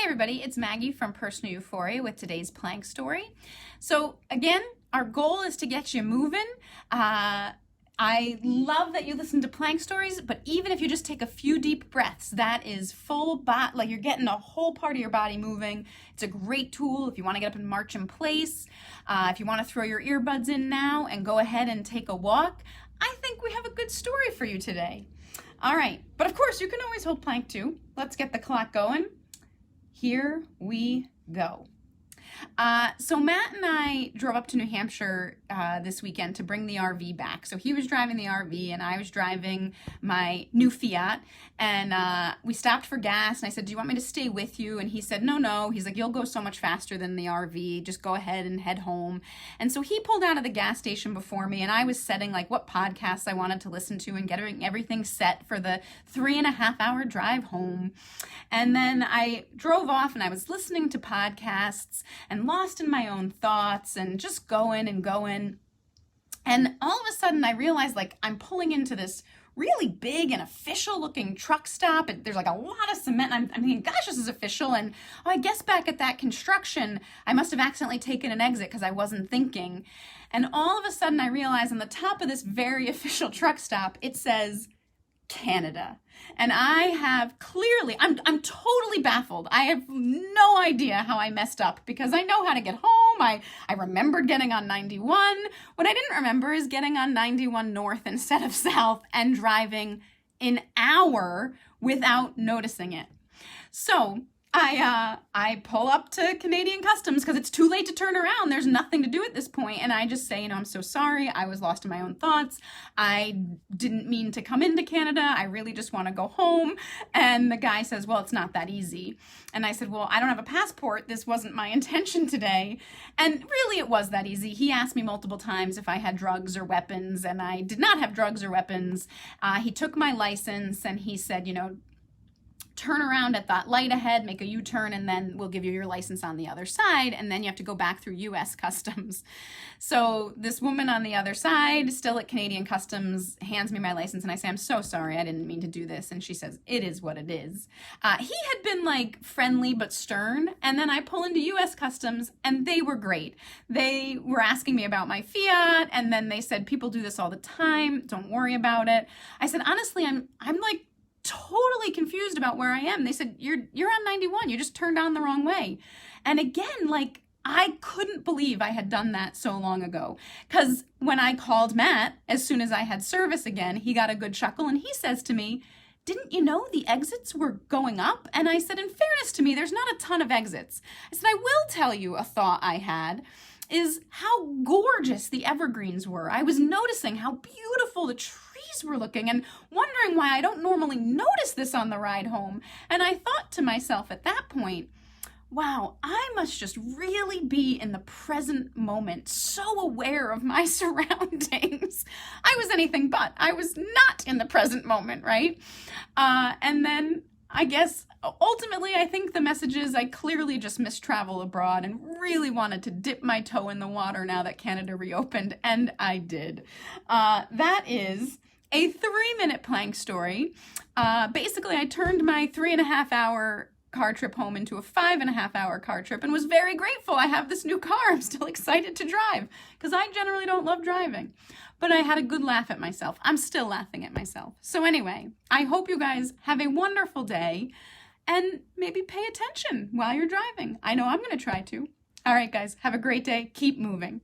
Hey everybody, it's Maggie from Personal Euphoria with today's plank story. So again, our goal is to get you moving. I love that you listen to plank stories, but even if you just take a few deep breaths, that is full body, like you're getting a whole part of your body moving. It's a great tool if you want to get up and march in place. If you want to throw your earbuds in now and go ahead and take a walk, I think we have a good story for you today. All right, but of course you can always hold plank too. Let's get the clock going. Here we go. So Matt and I drove up to New Hampshire this weekend to bring the RV back. So he was driving the RV and I was driving my new Fiat, and we stopped for gas and I said, do you want me to stay with you? And he said, no. He's like, you'll go so much faster than the RV. Just go ahead and head home. And so he pulled out of the gas station before me, and I was setting like what podcasts I wanted to listen to and getting everything set for the 3.5-hour drive home. And then I drove off and I was listening to podcasts and lost in my own thoughts and just going and going. And all of a sudden I realized like I'm pulling into this really big and official looking truck stop. There's like a lot of cement. I'm thinking, gosh, this is official. And I guess back at that construction, I must have accidentally taken an exit because I wasn't thinking. And all of a sudden I realized on the top of this very official truck stop, it says Canada. And I have clearly, I'm totally baffled. I have no idea how I messed up because I know how to get home. I remembered getting on 91. What I didn't remember is getting on 91 north instead of south and driving an hour without noticing it. So I pull up to Canadian Customs because it's too late to turn around. There's nothing to do at this point. And I just say, I'm so sorry. I was lost in my own thoughts. I didn't mean to come into Canada. I really just want to go home. And the guy says, well, it's not that easy. And I said, well, I don't have a passport. This wasn't my intention today. And really it was that easy. He asked me multiple times if I had drugs or weapons, and I did not have drugs or weapons. He took my license and he said, turn around at that light ahead, make a U-turn, and then we'll give you your license on the other side, and then you have to go back through U.S. Customs. So this woman on the other side, still at Canadian Customs, hands me my license, and I say, I'm so sorry, I didn't mean to do this, and she says, it is what it is. He had been like friendly but stern, and then I pull into U.S. Customs, and they were great. They were asking me about my Fiat, and then they said, people do this all the time, don't worry about it. I said, honestly, I'm like, totally confused about where I am. They said, you're on 91. You just turned on the wrong way. And again, like, I couldn't believe I had done that so long ago. Because when I called Matt, as soon as I had service again, he got a good chuckle and he says to me, didn't you know the exits were going up? And I said, in fairness to me, there's not a ton of exits. I said, I will tell you a thought I had is how gorgeous the evergreens were. I was noticing how beautiful the trees were looking and wondering why I don't normally notice this on the ride home. And I thought to myself at that point, wow, I must just really be in the present moment, so aware of my surroundings. I was anything but. I was not in the present moment, right? And then I guess ultimately I think the message is I clearly just missed travel abroad and really wanted to dip my toe in the water now that Canada reopened, and I did. That is a 3-minute plank story. Basically, I turned my 3.5-hour car trip home into a 5.5-hour car trip and was very grateful. I have this new car. I'm still excited to drive because I generally don't love driving. But I had a good laugh at myself. I'm still laughing at myself. So anyway, I hope you guys have a wonderful day and maybe pay attention while you're driving. I know I'm going to try to. All right, guys, have a great day. Keep moving.